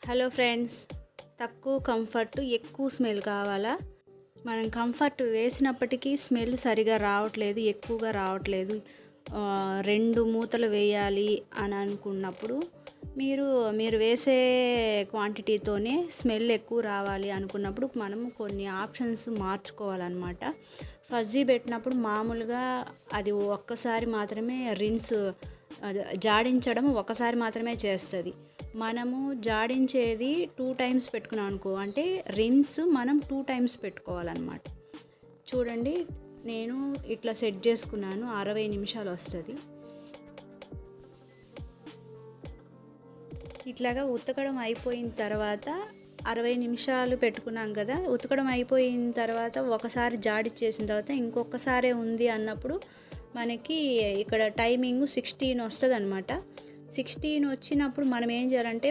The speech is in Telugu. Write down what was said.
హలో ఫ్రెండ్స్, తక్కువ కంఫర్ట్ ఎక్కువ స్మెల్ కావాలా? మనం కంఫర్ట్ వేసినప్పటికీ స్మెల్ సరిగా రావట్లేదు, ఎక్కువగా రావట్లేదు. 2 మూతలు వేయాలి అని అనుకున్నప్పుడు మీరు వేసే క్వాంటిటీతోనే స్మెల్ ఎక్కువ రావాలి అనుకున్నప్పుడు మనము కొన్ని ఆప్షన్స్ మార్చుకోవాలన్నమాట. ఫజ్జీ పెట్టినప్పుడు మామూలుగా అది ఒక్కసారి మాత్రమే జాడించడం ఒకసారి మాత్రమే చేస్తుంది. మనము జాడించేది 2 టైమ్స్ పెట్టుకున్నాం అనుకో, అంటే రిన్స్ మనం 2 టైమ్స్ పెట్టుకోవాలన్నమాట. చూడండి, నేను ఇట్లా సెట్ చేసుకున్నాను. 60 నిమిషాలు వస్తుంది. ఇట్లాగా ఉతకడం అయిపోయిన తర్వాత 60 నిమిషాలు పెట్టుకున్నాం కదా. ఉతకడం అయిపోయిన తర్వాత ఒకసారి జాడిచ్చేసిన తర్వాత ఇంకొకసారే ఉంది అన్నప్పుడు మనకి ఇక్కడ టైమింగ్ 16 వస్తుంది అనమాట. 16 వచ్చినప్పుడు మనం ఏం చేయాలంటే